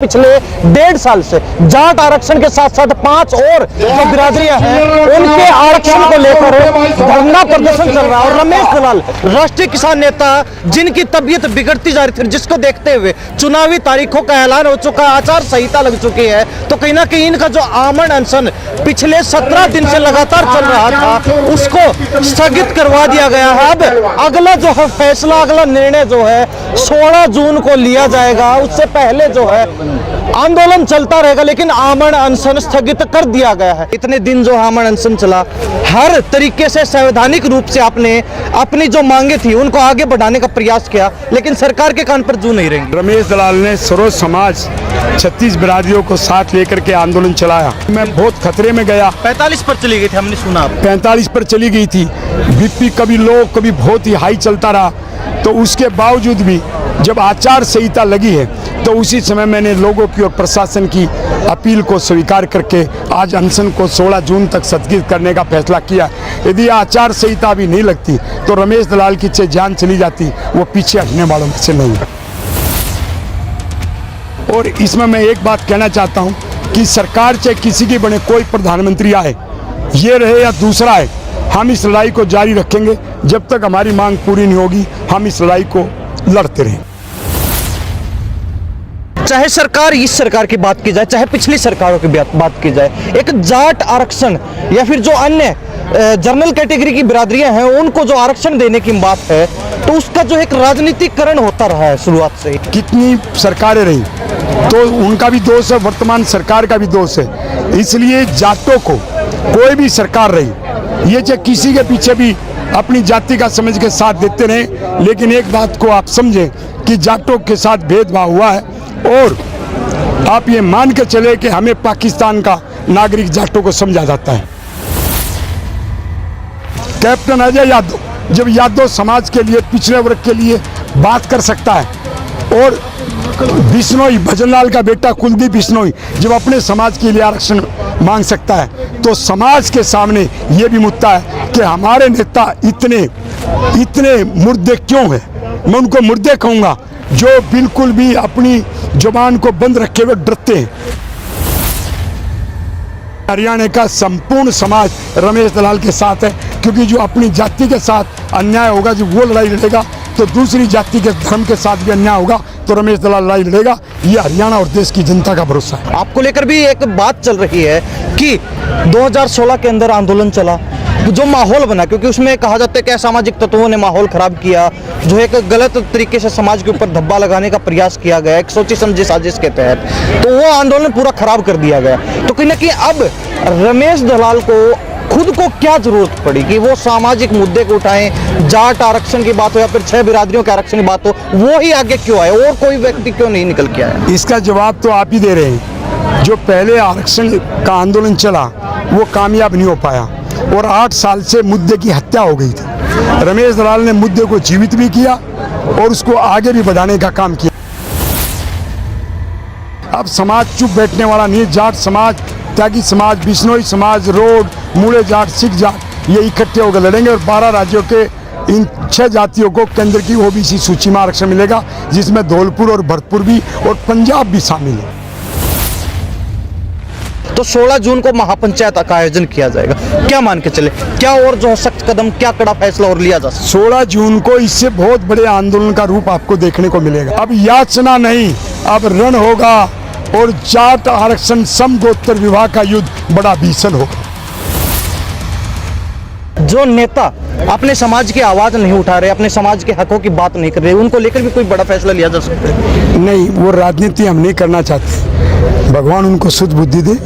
पिछले 1.5 साल से जाट आरक्षण के साथ साथ 5 और जो बिरादरियां हैं उनके आरक्षण को लेकर धरना प्रदर्शन चल रहा है। और रमेश दलाल राष्ट्रीय किसान नेता जिनकी तबीयत बिगड़ती जा रही थी, जिसको देखते हुए चुनावी तारीखों का ऐलान हो चुका, आचार संहिता लग चुकी है, तो कहीं ना कहीं इनका जो आमरण अनशन पिछले 17 दिन से लगातार चल रहा था उसको स्थगित करवा दिया गया है। अब अगला जो है फैसला, अगला निर्णय जो है 16 जून को लिया जाएगा। उससे पहले जो है आंदोलन चलता रहेगा, लेकिन आमरण अनशन स्थगित कर दिया गया है। इतने दिन जो आमरण अनशन चला, हर तरीके से संवैधानिक रूप से आपने अपनी जो मांगे थी उनको आगे बढ़ाने का प्रयास किया, लेकिन सरकार के कान पर जू नहीं रही। रमेश दलाल ने सरोज समाज 36 बिरादरियों को साथ लेकर के आंदोलन चलाया। मैं बहुत खतरे में गया। 45 पर चली गई थी, हमने सुना 45 पर चली गई थी। बीपी कभी लो कभी बहुत ही हाई चलता रहा। तो उसके बावजूद भी जब आचार संहिता लगी है तो उसी समय मैंने लोगों की और प्रशासन की अपील को स्वीकार करके आज अनशन को 16 जून तक स्थगित करने का फैसला किया। यदि आचार संहिता भी नहीं लगती तो रमेश दलाल की चाहे जान चली जाती, वो पीछे हटने वालों में से नहीं। और इसमें मैं एक बात कहना चाहता हूं कि सरकार चाहे किसी के बने कोई प्रधानमंत्री आए, ये रहे या दूसरा आए, हम इस लड़ाई को जारी रखेंगे। जब तक हमारी मांग पूरी नहीं होगी हम इस लड़ाई को लड़ते रहेंगे। चाहे सरकार, इस सरकार की बात की जाए, चाहे पिछली सरकारों की बात की जाए, एक जाट आरक्षण या फिर जो अन्य जनरल कैटेगरी की बिरादरियां हैं उनको जो आरक्षण देने की बात है, तो उसका जो एक राजनीतिकरण होता रहा है शुरुआत से ही। कितनी सरकारें रही तो उनका भी दोष है, वर्तमान सरकार का भी दोष है। इसलिए जाटों को कोई भी सरकार रही, ये चाहे किसी के पीछे भी अपनी जाति का समझ के साथ देते रहे, लेकिन एक बात को आप समझें कि जाटों के साथ भेदभाव हुआ है। और आप ये मान के चले कि हमें पाकिस्तान का नागरिक जाटों को समझा जाता है। कैप्टन अजय यादव जब यादव समाज के लिए, पिछड़े वर्ग के लिए बात कर सकता है, और बिश्नोई भजनलाल का बेटा कुलदीप बिश्नोई जब अपने समाज के लिए आरक्षण मांग सकता है, तो समाज के सामने ये भी मुद्दा है कि हमारे नेता इतने मुर्दे क्यों हैं। मैं उनको मुर्दे कहूँगा जो बिल्कुल भी अपनी जुबान को बंद रखे हुए डरते हैं। हरियाणा का संपूर्ण समाज रमेश दलाल के साथ है, क्योंकि जो अपनी जाति के साथ अन्याय होगा, जब वो लड़ाई लड़ेगा तो दूसरी जाति के धर्म के साथ भी अन्याय होगा, तो रमेश दलाल लड़ाई लड़ेगा। ये हरियाणा और देश की जनता का भरोसा है। आपको लेकर भी एक बात चल रही है कि 2016 के अंदर आंदोलन चला, जो माहौल बना, क्योंकि उसमें कहा जाता है कि असामाजिक तत्वों ने माहौल खराब किया, जो एक गलत तरीके से समाज के ऊपर धब्बा लगाने का प्रयास किया गया एक सोची समझी साजिश के तहत, तो वो आंदोलन पूरा खराब कर दिया गया। तो कहीं ना कहीं अब रमेश दलाल को खुद को क्या जरूरत पड़ी कि वो सामाजिक मुद्दे को उठाएं, जाट आरक्षण की बात हो या फिर 6 बिरादरियों के आरक्षण की बात हो, वो ही आगे क्यों आए और कोई व्यक्ति क्यों नहीं निकल के आया? इसका जवाब तो आप ही दे रहे हैं। जो पहले आरक्षण का आंदोलन चला वो कामयाब नहीं हो पाया और 8 साल से मुद्दे की हत्या हो गई थी। रमेश दलाल ने मुद्दे को जीवित भी किया और उसको आगे भी बढ़ाने का काम किया। अब समाज चुप बैठने वाला नहीं। जाट समाज, त्यागी समाज, बिश्नोई समाज, रोड, मूले जाट, सिख जाट, ये इकट्ठे होकर लड़ेंगे और 12 राज्यों के इन 6 जातियों को केंद्र की ओबीसी सूची में आरक्षण मिलेगा, जिसमें धौलपुर और भरतपुर भी और पंजाब भी शामिल है। तो 16 जून को महापंचायत का आयोजन किया जाएगा, क्या मान के चले, क्या और जो सख्त कदम, क्या कड़ा फैसला और लिया जा सकता? 16 जून को इससे बहुत बड़े आंदोलन का रूप आपको देखने को मिलेगा। अब याचना नहीं, अब रण होगा और जाट आरक्षण समगोत्र विवाह का युद्ध बड़ा भीषण होगा। जो नेता अपने समाज की आवाज नहीं उठा रहे, अपने समाज के हकों की बात नहीं कर रहे, उनको लेकर भी कोई बड़ा फैसला लिया जा सकता है? नहीं, वो राजनीति हम नहीं करना चाहते। भगवान उनको शुद्ध बुद्धि दे।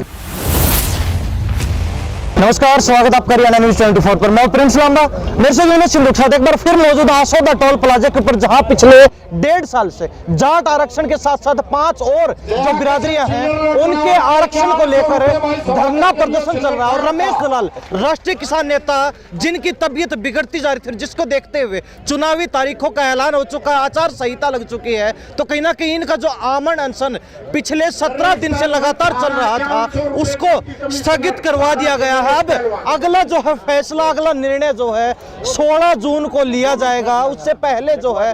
नमस्कार, स्वागत आपका हरियाणा न्यूज़ 24 पर। मैं प्रिंस लांबा, मेरे से यूनिस सिंधु एक बार फिर मौजूद आसोदा टोल प्लाजा के ऊपर, जहां पिछले 1.5 साल से जाट आरक्षण के साथ साथ 5 और जो बिरादरियां हैं उनके आरक्षण को लेकर धरना प्रदर्शन चल रहा है। और रमेश दलाल राष्ट्रीय किसान नेता जिनकी तबीयत बिगड़ती जा रही थी, जिसको देखते हुए चुनावी तारीखों का ऐलान हो चुका, आचार संहिता लग चुकी है, तो कहीं ना कहीं इनका जो आमरण अनशन पिछले 17 दिन से लगातार चल रहा था उसको स्थगित करवा दिया गया है। अब अगला जो है फैसला, अगला निर्णय जो है 16 जून को लिया जाएगा। उससे पहले जो है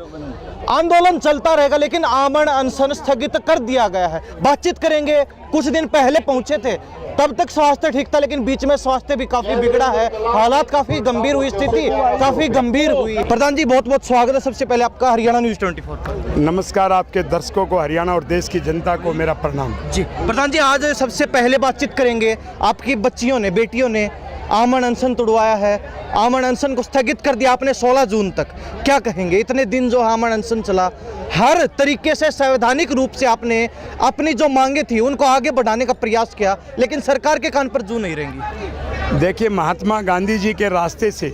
आंदोलन चलता रहेगा, लेकिन आमरण अनशन स्थगित कर दिया गया है। बातचीत करेंगे, कुछ दिन पहले पहुंचे थे, तब तक स्वास्थ्य ठीक था, लेकिन बीच में स्वास्थ्य भी काफी बिगड़ा है, हालात काफी गंभीर हुई, स्थिति काफी गंभीर हुई। प्रधान जी, बहुत बहुत स्वागत है सबसे पहले आपका हरियाणा न्यूज़ 24 पर। नमस्कार, आपके दर्शकों को, हरियाणा और देश की जनता को मेरा प्रणाम। जी प्रधान जी, आज सबसे पहले बातचीत करेंगे, आपकी बच्चियों ने, बेटियों ने आमरण अनशन तोड़वाया है, आमरण अनशन को स्थगित कर दिया आपने 16 जून तक। क्या कहेंगे, इतने दिन जो आमरण अनशन चला, हर तरीके से संवैधानिक रूप से आपने अपनी जो मांगे थी उनको आगे बढ़ाने का प्रयास किया, लेकिन सरकार के कान पर जू नहीं रहेंगी। देखिए, महात्मा गांधी जी के रास्ते से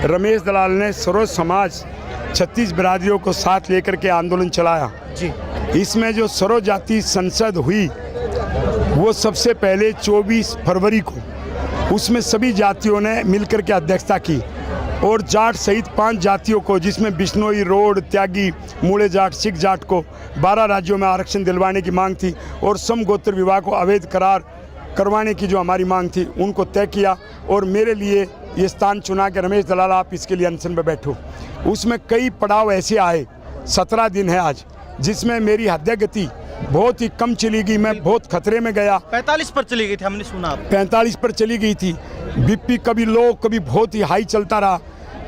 रमेश दलाल ने सर्व समाज 36 बिरादरियों को साथ लेकर के आंदोलन चलाया। जी, इसमें जो सर्व जाति संसद हुई वो सबसे पहले 24 फरवरी को, उसमें सभी जातियों ने मिलकर के अध्यक्षता की और जाट सहित 5 जातियों को, जिसमें बिश्नोई, रोड, त्यागी, मूले जाट, सिख जाट को 12 राज्यों में आरक्षण दिलवाने की मांग थी और समगोत्र विवाह को अवैध करार करवाने की जो हमारी मांग थी उनको तय किया और मेरे लिए ये स्थान चुना कि रमेश दलाल आप इसके लिए अनशन पर बैठो। उसमें कई पड़ाव ऐसे आए, 17 दिन है आज, जिसमें मेरी हृदय गति बहुत ही कम चली गई, मैं बहुत खतरे में गया। 45 पर चली गई थी, हमने सुना। 45 पर चली गई थी, बीपी कभी लो कभी बहुत ही हाई चलता रहा।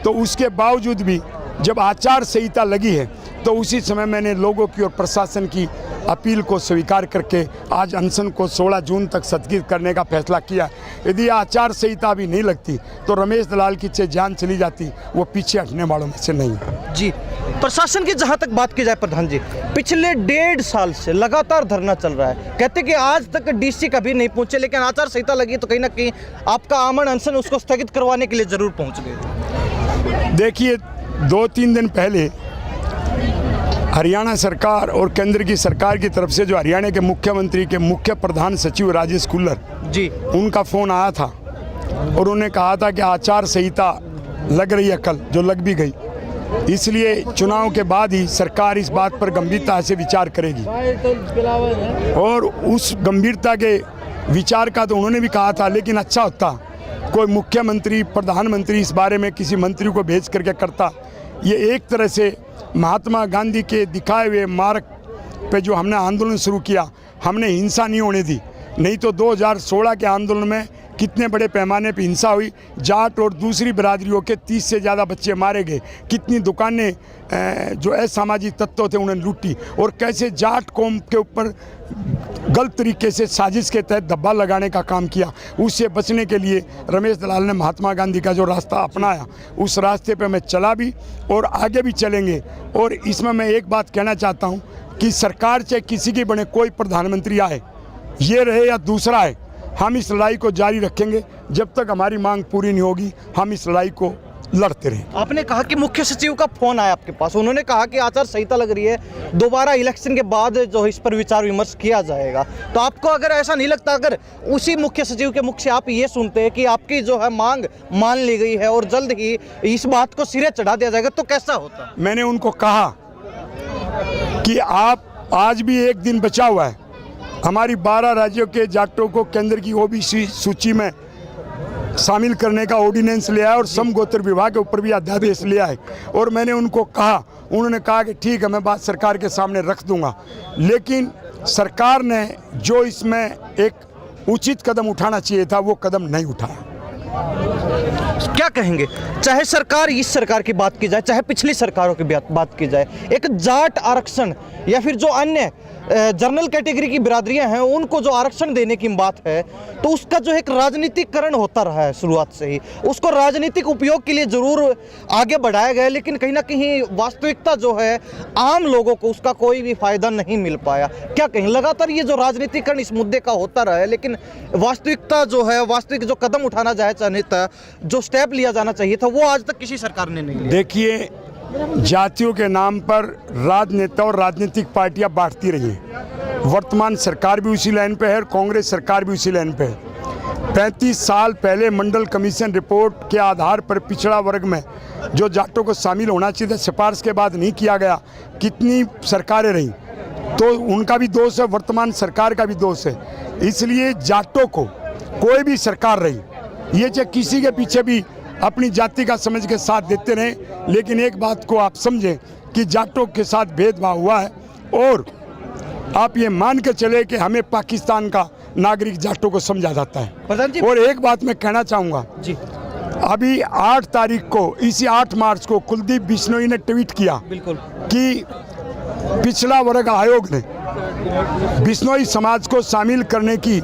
तो उसके बावजूद भी जब आचार संहिता लगी है तो उसी समय मैंने लोगों की और प्रशासन की अपील को स्वीकार करके आज अनशन को 16 जून तक स्थगित करने का फैसला किया। यदि आचार संहिता भी नहीं लगती तो रमेश दलाल की चाहे जान चली जाती, वो पीछे हटने वालों में से नहीं। जी, प्रशासन की जहां तक बात की जाए प्रधान जी, पिछले 1.5 साल से लगातार धरना चल रहा है। कहते कि आज तक डीसी कभी नहीं पहुंचे, लेकिन आचार संहिता लगी तो कहीं ना कहीं आपका आमरण अनशन उसको स्थगित करवाने के लिए जरूर पहुंच गए। देखिए, 2-3 दिन पहले हरियाणा सरकार और केंद्र की सरकार की तरफ से जो हरियाणा के मुख्यमंत्री के मुख्य प्रधान सचिव राजेश कुल्लर जी, उनका फ़ोन आया था और उन्होंने कहा था कि आचार संहिता लग रही है कल, जो लग भी गई, इसलिए चुनाव के बाद ही सरकार इस बात पर गंभीरता से विचार करेगी। और उस गंभीरता के विचार का तो उन्होंने भी कहा था, लेकिन अच्छा होता कोई मुख्यमंत्री, प्रधानमंत्री इस बारे में किसी मंत्री को भेज करके करता। ये एक तरह से महात्मा गांधी के दिखाए हुए मार्ग पे जो हमने आंदोलन शुरू किया, हमने हिंसा नहीं होने दी। नहीं तो 2016 के आंदोलन में कितने बड़े पैमाने पे हिंसा हुई, जाट और दूसरी बिरादरियों के 30 से ज़्यादा बच्चे मारे गए, कितनी दुकानें जो असामाजिक तत्व थे उन्होंने लूटी, और कैसे जाट कौम के ऊपर गलत तरीके से साजिश के तहत दब्बा लगाने का काम किया। उससे बचने के लिए रमेश दलाल ने महात्मा गांधी का जो रास्ता अपनाया, उस रास्ते पे मैं चला भी और आगे भी चलेंगे। और इसमें मैं एक बात कहना चाहता हूँ कि सरकार चाहे किसी की बने, कोई प्रधानमंत्री आए, ये रहे या दूसरा है, हम इस लड़ाई को जारी रखेंगे जब तक हमारी मांग पूरी नहीं होगी। हम इस लड़ाई को लड़ते रहे। आपने कहा कि मुख्य सचिव का फोन आया आपके पास, उन्होंने कहा कि आचार संहिता लग रही है, दोबारा इलेक्शन के बाद जो इस पर विचार विमर्श किया जाएगा। तो आपको अगर ऐसा नहीं लगता, अगर उसी मुख्य सचिव के मुख से आप ये सुनते हैं कि आपकी जो है मांग मान ली गई है और जल्द ही इस बात को सिरे चढ़ा दिया जाएगा, तो कैसा होता? मैंने उनको कहा कि आप, आज भी एक दिन बचा हुआ है, हमारी 12 राज्यों के जाटों को केंद्र की ओबीसी सूची में शामिल करने का ऑर्डिनेंस ले आया और समगोत्र विभाग के ऊपर भी अध्यादेश ले आए। और मैंने उनको कहा, उन्होंने कहा कि ठीक है, मैं बात सरकार के सामने रख दूंगा। लेकिन सरकार ने जो इसमें एक उचित कदम उठाना चाहिए था, वो कदम नहीं उठाया। क्या कहेंगे, चाहे सरकार, इस सरकार की बात की जाए, चाहे पिछली सरकारों की बात की जाए, एक जाट आरक्षण या फिर जो अन्य जनरल कैटेगरी की बिरादरियां हैं उनको जो आरक्षण देने की बात है, तो उसका जो एक राजनीतिकरण होता रहा है शुरुआत से ही, उसको राजनीतिक उपयोग के लिए जरूर आगे बढ़ाया गया, लेकिन कहीं ना कहीं वास्तविकता जो है आम लोगों को उसका कोई भी फायदा नहीं मिल पाया। क्या कहें, लगातार ये जो राजनीतिकरण इस मुद्दे का होता रहा है, लेकिन वास्तविकता जो है, वास्तविक जो कदम उठाना चाहिए था, जो स्टेप लिया जाना चाहिए था, वो आज तक किसी सरकार ने नहीं लिया। देखिए, जातियों के नाम पर राजनेता और राजनीतिक पार्टियां बांटती रही हैं। वर्तमान सरकार भी उसी लाइन पे है और कांग्रेस सरकार भी उसी लाइन पे है। 35 साल पहले मंडल कमीशन रिपोर्ट के आधार पर पिछड़ा वर्ग में जो जाटों को शामिल होना चाहिए था, सिफारिश के बाद नहीं किया गया। कितनी सरकारें रहीं, तो उनका भी दोष है, वर्तमान सरकार का भी दोष है। इसलिए जाटों को कोई भी सरकार रही, ये चाहे किसी के पीछे भी अपनी जाति का समझ के साथ देते रहे, लेकिन एक बात को आप समझें कि जाटों के साथ भेदभाव हुआ है, और आप ये मान के चले कि हमें पाकिस्तान का नागरिक जाटों को समझा जाता प्रधान जी है। और एक बात मैं कहना चाहूँगा जी, अभी 8 तारीख को, इसी 8 मार्च को कुलदीप बिश्नोई ने ट्वीट किया बिल्कुल कि पिछड़ा वर्ग आयोग ने बिश्नोई समाज को शामिल करने की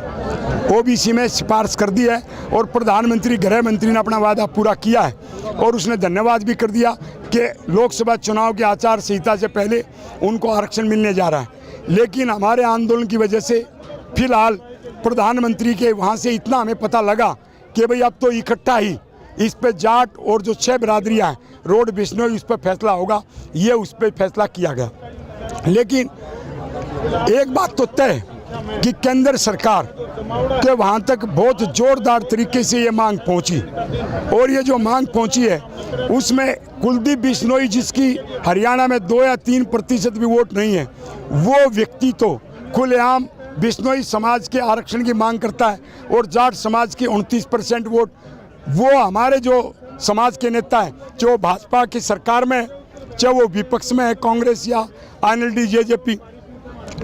ओबीसी में सिफारिश कर दी है, और प्रधानमंत्री गृह मंत्री ने अपना वादा पूरा किया है, और उसने धन्यवाद भी कर दिया कि लोकसभा चुनाव की आचार संहिता से पहले उनको आरक्षण मिलने जा रहा है। लेकिन हमारे आंदोलन की वजह से फिलहाल प्रधानमंत्री के वहाँ से इतना हमें पता लगा कि भाई अब तो इकट्ठा ही इस पे जाट और जो 6 बिरादरियाँ हैं रोड बिश्नोई, उस पर फैसला होगा, ये उस पर फैसला किया गया। लेकिन एक बात तो तय है कि केंद्र सरकार के वहाँ तक बहुत जोरदार तरीके से ये मांग पहुँची, और ये जो मांग पहुँची है उसमें कुलदीप बिश्नोई, जिसकी हरियाणा में 2 या 3% भी वोट नहीं है, वो व्यक्ति तो खुलेआम बिश्नोई समाज के आरक्षण की मांग करता है, और जाट समाज की 29% वोट, वो हमारे जो समाज के नेता हैं, चाहे वो भाजपा की सरकार में, चाहे वो विपक्ष में है, कांग्रेस या INLD जेजेपी,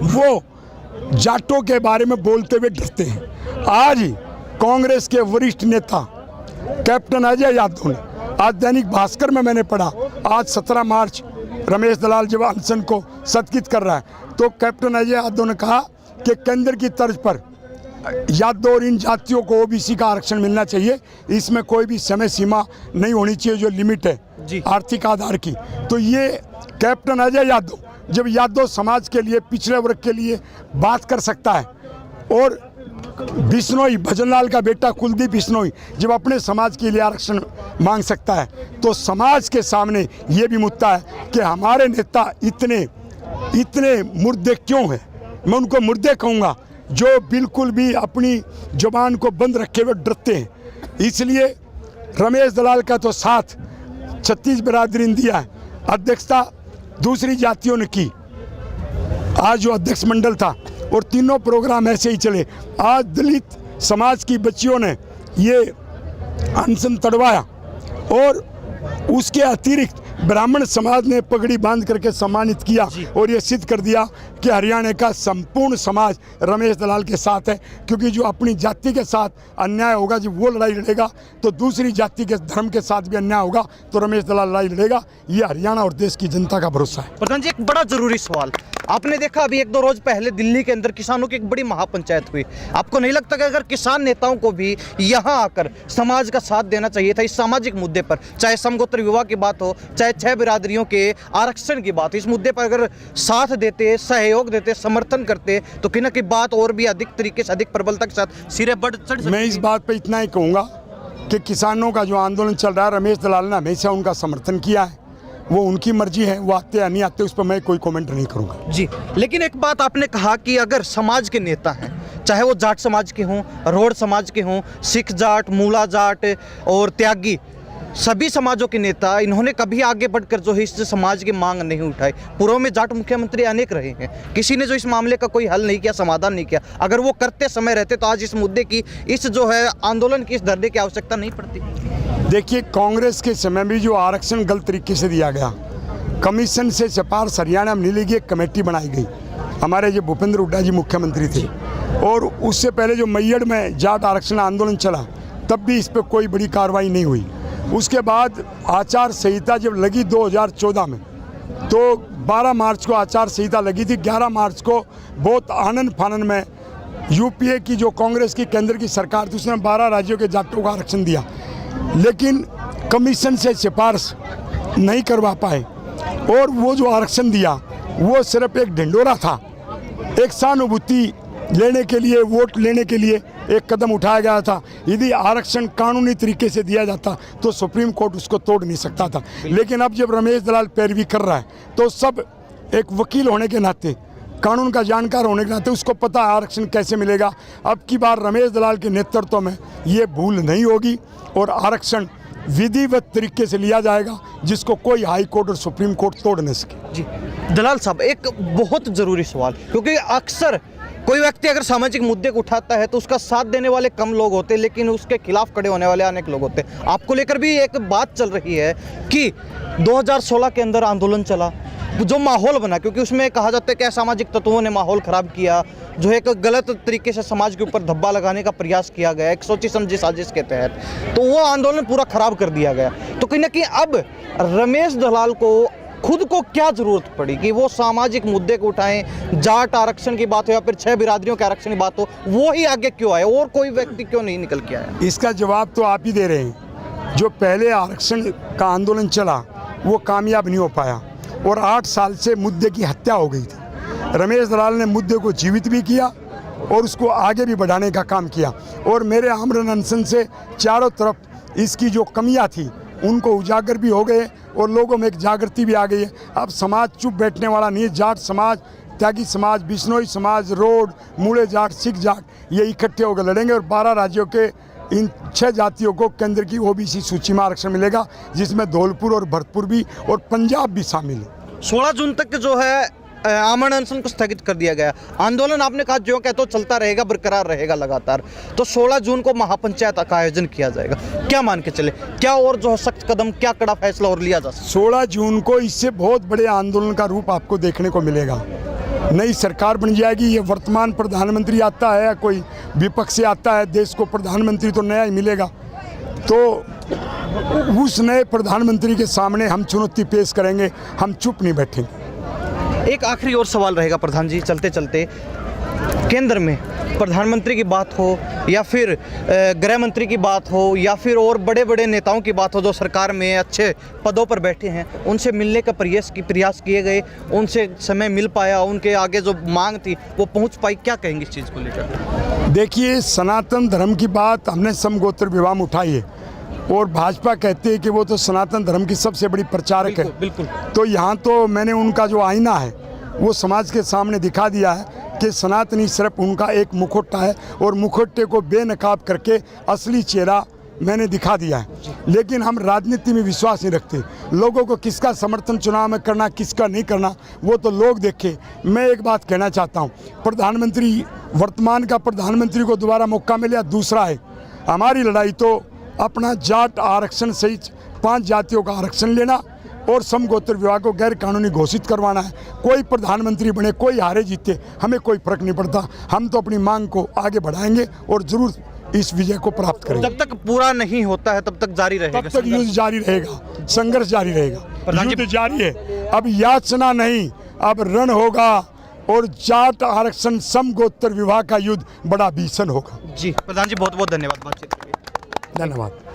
वो जाटों के बारे में बोलते हुए डरते हैं। आज ही कांग्रेस के वरिष्ठ नेता कैप्टन अजय यादव ने, आज दैनिक भास्कर में मैंने पढ़ा, आज 17 मार्च रमेश दलाल जब अनशन को सत्कृत कर रहा है, तो कैप्टन अजय यादव ने कहा कि केंद्र की तर्ज पर यादव और इन जातियों को ओबीसी का आरक्षण मिलना चाहिए, इसमें कोई भी समय सीमा नहीं होनी चाहिए जो लिमिट है आर्थिक आधार की। तो ये कैप्टन अजय यादव जब यादव समाज के लिए, पिछड़े वर्ग के लिए बात कर सकता है, और बिश्नोई, भजनलाल का बेटा कुलदीप बिश्नोई जब अपने समाज के लिए आरक्षण मांग सकता है, तो समाज के सामने ये भी मुद्दा है कि हमारे नेता इतने मुर्दे क्यों हैं। मैं उनको मुर्दे कहूँगा जो बिल्कुल भी अपनी जुबान को बंद रखे हुए डरते हैं। इसलिए रमेश दलाल का तो साथ 36 बिरादरी ने दिया है, अध्यक्षता दूसरी जातियों ने की, आज जो अध्यक्ष मंडल था, और तीनों प्रोग्राम ऐसे ही चले। आज दलित समाज की बच्चियों ने ये अनशन तड़वाया, और उसके अतिरिक्त ब्राह्मण समाज ने पगड़ी बांध करके सम्मानित किया, और ये सिद्ध कर दिया कि हरियाणा का संपूर्ण समाज रमेश दलाल के साथ है। क्योंकि जो अपनी जाति के साथ अन्याय होगा, जब वो लड़ाई लड़ेगा, तो दूसरी जाति के धर्म के साथ भी अन्याय होगा, तो रमेश दलाल लड़ाई लड़ेगा। ये हरियाणा और देश की जनता का भरोसा है। प्रधान जी, एक बड़ा जरूरी सवाल, आपने देखा अभी 1-2 रोज पहले दिल्ली के अंदर किसानों की एक बड़ी महापंचायत हुई। आपको नहीं लगता कि अगर किसान नेताओं को भी यहाँ आकर समाज का साथ देना चाहिए था इस सामाजिक मुद्दे पर, चाहे समगोत्र विवाह की बात हो, चाहे 6 बिरादरियों के आरक्षण की बात, इस मुद्दे पर अगर साथ देते, सहयोग देते, समर्थन करते, तो कहीं ना कहीं बात और भी अधिक तरीके से, अधिक प्रबलता के साथ सिरे बढ़ चढ़ सकती। मैं इस बात पर इतना ही कहूँगा कि किसानों का जो आंदोलन चल रहा है, रमेश दलाल ने हमेशा उनका समर्थन किया है, वो उनकी मर्जी है, वो आते या नहीं आते उस पर मैं कोई कमेंट नहीं करूँगा जी। लेकिन एक बात आपने कहा कि अगर समाज के नेता हैं, चाहे वो जाट समाज के हों, रोड समाज के हों, सिख जाट, मूला जाट और त्यागी, सभी समाजों के नेता, इन्होंने कभी आगे बढ़कर जो है इस समाज की मांग नहीं उठाई। पूर्व में जाट मुख्यमंत्री अनेक रहे हैं, किसी ने जो इस मामले का कोई हल नहीं किया, समाधान नहीं किया। अगर वो करते समय रहते तो आज इस मुद्दे की, इस जो है आंदोलन की, इस धरने की आवश्यकता नहीं पड़ती। देखिए, कांग्रेस के समय में जो आरक्षण गलत तरीके से दिया गया, कमीशन से सिफारिश हरियाणा में मिलेगी, एक कमेटी बनाई गई, हमारे जो भूपेंद्र हुड्डा जी मुख्यमंत्री थे, और उससे पहले जो मैयड़ में जाट आरक्षण आंदोलन चला, तब भी इस पर कोई बड़ी कार्रवाई नहीं हुई। उसके बाद आचार संहिता जब लगी 2014 में, तो 12 मार्च को आचार संहिता लगी थी। 11 मार्च को बहुत आनंद फानन में यूपीए की जो कांग्रेस की केंद्र की सरकार थी, उसने 12 राज्यों के जाटों को आरक्षण दिया, लेकिन कमीशन से सिफारिश नहीं करवा पाए, और वो जो आरक्षण दिया वो सिर्फ एक ढिंडोरा था, एक सहानुभूति लेने के लिए, वोट लेने के लिए एक कदम उठाया गया था। यदि आरक्षण कानूनी तरीके से दिया जाता तो सुप्रीम कोर्ट उसको तोड़ नहीं सकता था। लेकिन अब जब रमेश दलाल पैरवी कर रहा है, तो सब एक वकील होने के नाते, कानून का जानकार होने के नाते उसको पता है आरक्षण कैसे मिलेगा। अब की बार रमेश दलाल के नेतृत्व में ये भूल नहीं होगी, और आरक्षण विधिवत तरीके से लिया जाएगा, जिसको कोई हाई कोर्ट और सुप्रीम कोर्ट तोड़ नहीं सके। जी दलाल साहब, एक बहुत ज़रूरी सवाल, क्योंकि अक्सर कोई व्यक्ति अगर सामाजिक मुद्दे को उठाता है तो उसका साथ देने वाले कम लोग होते हैं, लेकिन उसके खिलाफ खड़े होने वाले अनेक लोग होते हैं। आपको लेकर भी एक बात चल रही है कि 2016 के अंदर आंदोलन चला, जो माहौल बना, क्योंकि उसमें कहा जाता है कि असामाजिक तत्वों ने माहौल खराब किया, जो एक गलत तरीके से समाज के ऊपर धब्बा लगाने का प्रयास किया गया एक सोची समझी साजिश के तहत, तो वो आंदोलन पूरा खराब कर दिया गया। तो कहीं ना कहीं अब रमेश दलाल को खुद को क्या जरूरत पड़ी कि वो सामाजिक मुद्दे को उठाएं, जाट आरक्षण की बात हो या फिर 6 बिरादरियों के आरक्षण की बात हो, वो ही आगे क्यों आए और कोई व्यक्ति क्यों नहीं निकल के आया? इसका जवाब तो आप ही दे रहे हैं। जो पहले आरक्षण का आंदोलन चला वो कामयाब नहीं हो पाया और 8 साल से मुद्दे की हत्या हो गई थी। रमेश दलाल ने मुद्दे को जीवित भी किया और उसको आगे भी बढ़ाने का काम किया और मेरे आमरण अनशन से चारों तरफ इसकी जो कमियां थी उनको उजागर भी हो गए और लोगों में एक जागृति भी आ गई है। अब समाज चुप बैठने वाला नहीं है। जाट समाज, त्यागी समाज, बिश्नोई समाज, रोड, मूले जाट, सिख जाट, ये इकट्ठे होकर लड़ेंगे और 12 राज्यों के इन 6 जातियों को केंद्र की ओबीसी सूची में आरक्षण मिलेगा, जिसमें धौलपुर और भरतपुर भी और पंजाब भी शामिल है। 16 जून तक जो है आमरण अनशन को स्थगित कर दिया गया। आंदोलन आपने कहा जो कहते तो चलता रहेगा, बरकरार रहेगा लगातार। तो 16 जून को महापंचायत का आयोजन किया जाएगा, क्या मान के चले, क्या और जो है सख्त कदम, क्या कड़ा फैसला और लिया जा सकता? 16 जून को इससे बहुत बड़े आंदोलन का रूप आपको देखने को मिलेगा। नई सरकार बन जाएगी, ये वर्तमान प्रधानमंत्री आता है या कोई विपक्ष से आता है, देश को प्रधानमंत्री तो नया ही मिलेगा, तो उस नए प्रधानमंत्री के सामने हम चुनौती पेश करेंगे, हम चुप नहीं बैठेंगे। एक आखिरी और सवाल रहेगा प्रधान जी, चलते चलते, केंद्र में प्रधानमंत्री की बात हो या फिर गृह मंत्री की बात हो या फिर और बड़े बड़े नेताओं की बात हो जो सरकार में अच्छे पदों पर बैठे हैं, उनसे मिलने का प्रयास किए गए, उनसे समय मिल पाया, उनके आगे जो मांग थी वो पहुंच पाई, क्या कहेंगे इस चीज़ को लेकर? देखिए, सनातन धर्म की बात हमने समगोत्र विवाह में उठाई है और भाजपा कहते हैं कि वो तो सनातन धर्म की सबसे बड़ी प्रचारक है। बिल्कुल। तो यहाँ तो मैंने उनका जो आईना है वो समाज के सामने दिखा दिया है कि सनातनी सिर्फ उनका एक मुखौटा है और मुखौटे को बेनकाब करके असली चेहरा मैंने दिखा दिया है। लेकिन हम राजनीति में विश्वास नहीं रखते। लोगों को किसका समर्थन चुनाव में करना, किसका नहीं करना, वो तो लोग देखें। मैं एक बात कहना चाहता हूँ, प्रधानमंत्री, वर्तमान का प्रधानमंत्री को दोबारा मौका मिले, दूसरा है हमारी लड़ाई तो अपना जाट आरक्षण सहित 5 जातियों का आरक्षण लेना और समगोत्र विवाह को गैर कानूनी घोषित करवाना है। कोई प्रधानमंत्री बने, कोई हारे जीते, हमें कोई फर्क नहीं पड़ता। हम तो अपनी मांग को आगे बढ़ाएंगे और जरूर इस विजय को प्राप्त करेंगे। जब तक पूरा नहीं होता है तब तक जारी रहेगा, तब तक युद्ध जारी रहेगा, संघर्ष जारी रहेगा, युद्ध जारी है। अब याचना नहीं, अब रण होगा और जाट आरक्षण समगोत्र विवाह का युद्ध बड़ा भीषण होगा। जी प्रधान जी, बहुत बहुत धन्यवाद बातचीत के लिए। धन्यवाद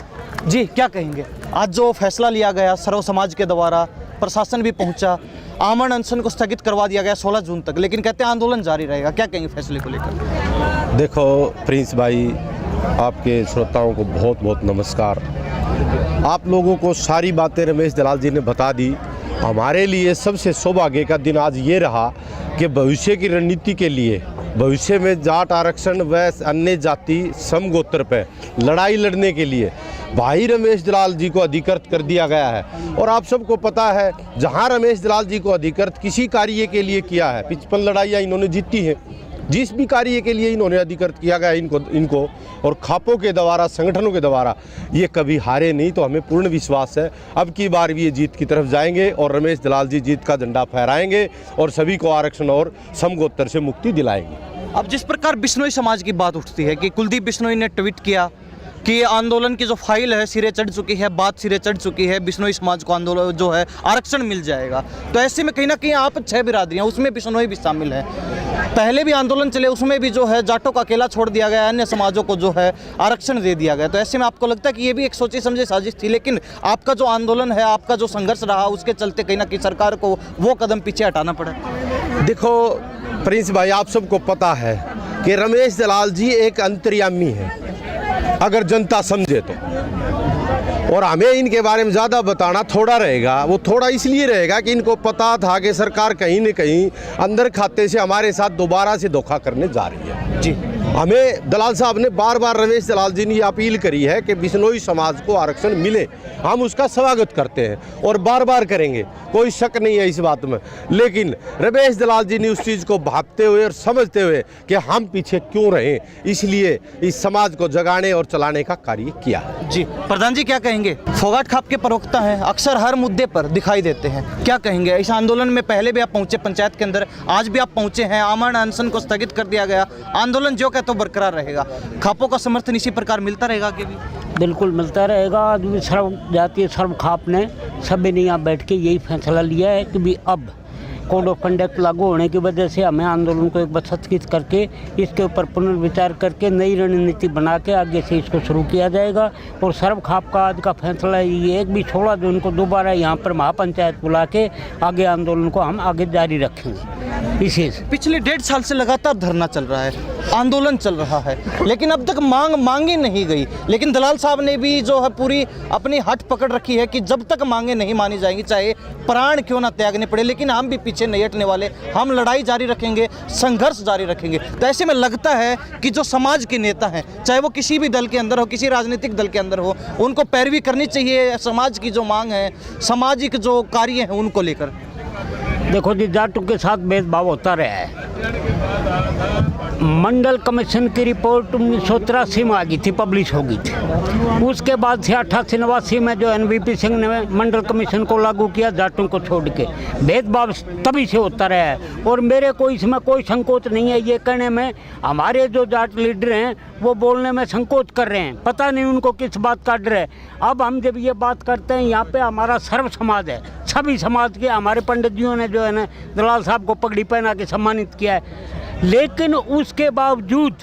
जी। क्या कहेंगे, आज जो फैसला लिया गया सर्व समाज के द्वारा, प्रशासन भी पहुंचा, आमरण अनशन को स्थगित करवा दिया गया 16 जून तक, लेकिन कहते हैं आंदोलन जारी रहेगा, क्या कहेंगे फैसले को लेकर? देखो प्रिंस भाई, आपके श्रोताओं को बहुत बहुत नमस्कार। आप लोगों को सारी बातें रमेश दलाल जी ने बता दी। हमारे लिए सबसे सौभाग्य का दिन आज ये रहा कि भविष्य की रणनीति के लिए, भविष्य में जाट आरक्षण व अन्य जाति समगोत्र पर लड़ाई लड़ने के लिए भाई रमेश दलाल जी को अधिकृत कर दिया गया है। और आप सबको पता है, जहां रमेश दलाल जी को अधिकृत किसी कार्य के लिए किया है, 55 लड़ाइयाँ इन्होंने जीती हैं, जिस भी कार्य के लिए इन्होंने अधिकृत किया गया इनको और खापों के द्वारा, संगठनों के द्वारा, ये कभी हारे नहीं। तो हमें पूर्ण विश्वास है अब की बार भी ये जीत की तरफ जाएंगे और रमेश दलाल जी जीत का झंडा फहराएंगे और सभी को आरक्षण और समगोत्र से मुक्ति दिलाएंगे। अब जिस प्रकार बिश्नोई समाज की बात उठती है कि कुलदीप बिश्नोई ने ट्वीट किया कि आंदोलन की जो फाइल है सिरे चढ़ चुकी है, बात सिरे चढ़ चुकी है, बिश्नोई समाज को आंदोलन जो है आरक्षण मिल जाएगा, तो ऐसे में कहीं ना कहीं आप 6 बिरादरियाँ, उसमें बिश्नोई भी शामिल है। पहले भी आंदोलन चले, उसमें भी जो है जाटों का अकेला छोड़ दिया गया, अन्य समाजों को जो है आरक्षण दे दिया गया। तो ऐसे में आपको लगता है कि ये भी एक सोची समझी साजिश थी, लेकिन आपका जो आंदोलन है, आपका जो संघर्ष रहा, उसके चलते कहीं ना कहीं सरकार को वो कदम पीछे हटाना पड़ा? देखो प्रिंस भाई, आप सबको पता है कि रमेश दलाल जी एक अंतर्यामी है, अगर जनता समझे तो, और हमें इनके बारे में ज़्यादा बताना थोड़ा रहेगा। वो थोड़ा इसलिए रहेगा कि इनको पता था कि सरकार कहीं न कहीं अंदर खाते से हमारे साथ दोबारा से धोखा करने जा रही है। जी। हमें दलाल साहब ने बार बार, रमेश दलाल जी ने ये अपील करी है कि बिश्नोई समाज को आरक्षण मिले। हम उसका स्वागत करते हैं और बार बार करेंगे, कोई शक नहीं है इस बात में। लेकिन रमेश दलाल जी ने उस चीज़ को भांपते हुए और समझते हुए कि हम पीछे क्यों रहें, इसलिए इस समाज को जगाने और चलाने का कार्य किया। जी प्रधान जी क्या कहेंगे? फोगाट खाप के प्रवक्ता हैं, अक्सर हर मुद्दे पर दिखाई देते हैं, क्या कहेंगे? इस आंदोलन में पहले भी आप पहुंचे पंचायत के अंदर, आज भी आप पहुंचे हैं, आमरण अनशन को स्थगित कर दिया गया, आंदोलन जो तो बरकरार रहेगा, खापों का समर्थन इसी प्रकार मिलता रहेगा आगे भी? बिल्कुल मिलता रहेगा। आज भी सर्व जातीय सर्व खाप ने सभी ने यहाँ बैठ के यही फैसला लिया है कि भी अब कोड ऑफ कंडक्ट लागू होने की वजह से हमें आंदोलन को एक बार स्थगित करके इसके ऊपर पुनर्विचार करके नई रणनीति बना के आगे से इसको शुरू किया जाएगा। और सर्व खाप का आज का फैसला ये है कि 16 जून को दोबारा यहाँ पर महापंचायत बुला के आगे आंदोलन को हम आगे जारी रखेंगे। विशेष पिछले 1.5 साल से लगातार धरना चल रहा है, आंदोलन चल रहा है, लेकिन अब तक मांगी नहीं गई। लेकिन दलाल साहब ने भी जो है पूरी अपनी हट पकड़ रखी है कि जब तक मांगे नहीं मानी जाएंगी, चाहे प्राण क्यों ना त्यागने पड़े, लेकिन हम भी पीछे नहीं हटने वाले, हम लड़ाई जारी रखेंगे, संघर्ष जारी रखेंगे। तो ऐसे में लगता है कि जो समाज के नेता हैं, चाहे वो किसी भी दल के अंदर हो, किसी राजनीतिक दल के अंदर हो, उनको पैरवी करनी चाहिए समाज की जो मांग है, सामाजिक जो कार्य हैं उनको लेकर। देखो जी, जाटों के साथ भेदभाव होता रहा है। मंडल कमीशन की रिपोर्ट 1983 में आ गई थी, पब्लिश हो गई थी। उसके बाद से 88-89 में जो NVP सिंह ने मंडल कमीशन को लागू किया, जाटों को छोड़ के, भेदभाव तभी से होता रहा है। और मेरे को इसमें कोई संकोच नहीं है ये कहने में, हमारे जो जाट लीडर हैं वो बोलने में संकोच कर रहे हैं, पता नहीं उनको किस बात का डर है। अब हम जब ये बात करते हैं, यहाँ पे हमारा सर्व समाज है, सभी समाज के हमारे पंडित जियों ने जो है ना दलाल साहब को पगड़ी पहना के सम्मानित किया है, लेकिन उसके बावजूद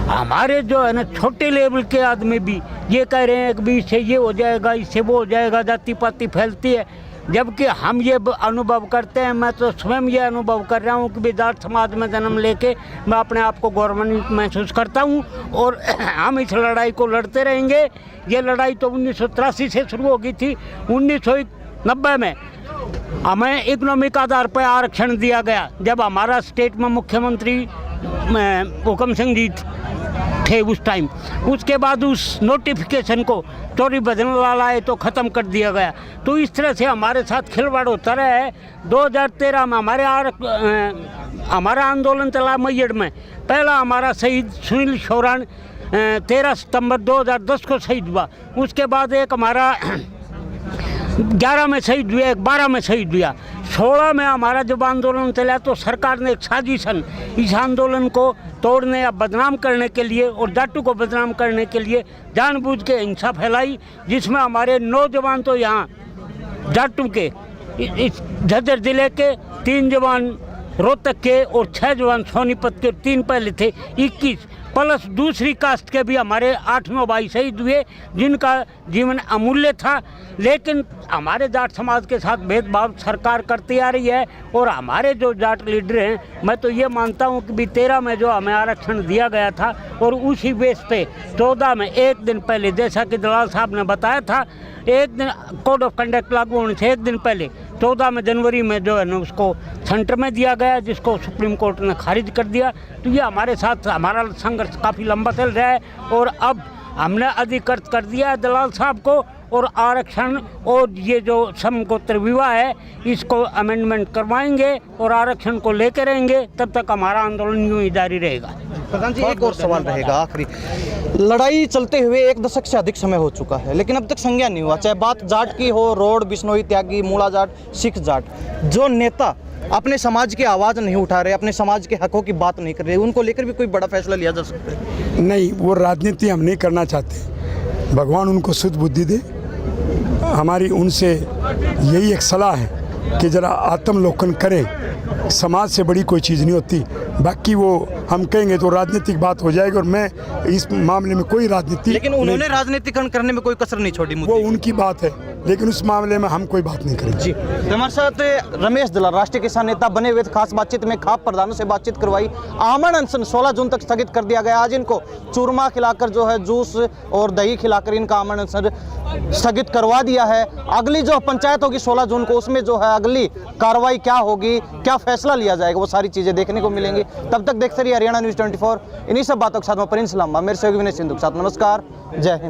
हमारे जो है ना छोटे लेवल के आदमी भी ये कह रहे हैं कि भी इससे ये हो जाएगा, इससे वो हो जाएगा, जाति पाति फैलती है। जबकि हम ये अनुभव करते हैं, मैं तो स्वयं ये अनुभव कर रहा हूँ कि जाट समाज में जन्म लेके मैं अपने आप को गौरवान्वित महसूस करता हूँ और हम इस लड़ाई को लड़ते रहेंगे। ये लड़ाई तो 1983 से शुरू हो गई थी। 1990 में हमें इकोनॉमिक आधार पर आरक्षण दिया गया, जब हमारा स्टेट में मुख्यमंत्री हुकम सिंह जी थे उस टाइम। उसके बाद उस नोटिफिकेशन को चौरी भजनलाल आए तो ख़त्म कर दिया गया। तो इस तरह से हमारे साथ खिलवाड़ होता रहा है। 2013 में हमारा आंदोलन चला मैयड़ में। पहला हमारा शहीद सुनील शौरान 13 सितंबर 2010 को शहीद हुआ। उसके बाद एक हमारा 11 में शहीद हुआ, एक 12 में शहीद हुआ। 16 में हमारा जब आंदोलन चला तो सरकार ने एक साजिशन इस आंदोलन को तोड़ने या बदनाम करने के लिए और जाटू को बदनाम करने के लिए जानबूझ के हिंसा फैलाई, जिसमें हमारे नौजवान तो यहाँ जाटू के इस झज्जर जिले के 3 जवान रोहतक के और 6 जवान सोनीपत के, 3 पहले थे, 21 प्लस दूसरी कास्ट के भी हमारे 8-9 भाई शहीद हुए, जिनका जीवन अमूल्य था। लेकिन हमारे जाट समाज के साथ भेदभाव सरकार करती आ रही है। और हमारे जो जाट लीडर हैं, मैं तो ये मानता हूँ कि 13 में जो हमें आरक्षण दिया गया था और उसी बेस पे 14 में एक दिन पहले, जैसा कि दलाल साहब ने बताया था, एक दिन कोड ऑफ कंडक्ट लागू होने से एक दिन पहले 14 में जनवरी में जो है ना उसको सेंटर में दिया गया, जिसको सुप्रीम कोर्ट ने खारिज कर दिया। तो ये हमारे साथ हमारा संघर्ष काफ़ी लंबा चल रहा है और अब हमने अधिकृत कर दिया है दलाल साहब को, और आरक्षण और ये जो समगोत्र विवाह है इसको अमेंडमेंट करवाएंगे और आरक्षण को लेकर रहेंगे। तब तक हमारा आंदोलन यूँ ही जारी रहेगा। प्रधान जी एक और सवाल रहेगा आखिरी। लड़ाई चलते हुए 1 दशक से अधिक समय हो चुका है, लेकिन अब तक संज्ञान नहीं हुआ, चाहे बात जाट की हो, रोड, बिश्नोई, त्यागी, मूला जाट, सिख जाट। जो नेता अपने समाज की आवाज़ नहीं उठा रहे, अपने समाज के हकों की बात नहीं कर रहे, उनको लेकर भी कोई बड़ा फैसला लिया जा सकता है? नहीं, वो राजनीति हम नहीं करना चाहते। भगवान उनको शुद्ध बुद्धि दे। हमारी उनसे यही एक सलाह है कि ज़रा आत्मलोकन करें, समाज से बड़ी कोई चीज़ नहीं होती। बाकी वो हम कहेंगे तो राजनीतिक बात हो जाएगी और मैं इस मामले में कोई राजनीति, लेकिन उन्होंने राजनीतिकरण करने में कोई कसर नहीं छोड़ी। वो उनकी बात है। लेकिन उस मामले में हम कोई बात नहीं करेंगे। जी हमारे साथ रमेश दलाल राष्ट्रीय किसान नेता बने हुए थे। खास बातचीत में खाप प्रधानों से बातचीत करवाई। आमरण अनशन 16 जून तक स्थगित कर दिया गया। आज इनको चूरमा खिलाकर जो है जूस और दही खिलाकर इनका आमरण अनशन स्थगित करवा दिया है। अगली जो पंचायत होगी 16 जून को, उसमें जो है अगली कार्रवाई क्या होगी, क्या फैसला लिया जाएगा, वो सारी चीजें देखने को मिलेंगी। तब तक देखते रहिए हरियाणा न्यूज़ 24। इन्हीं सब बातों के साथ मैं प्रिंस लांबा, मेरे सहयोगी विनय सिंधु के साथ नमस्कार, जय हिंद।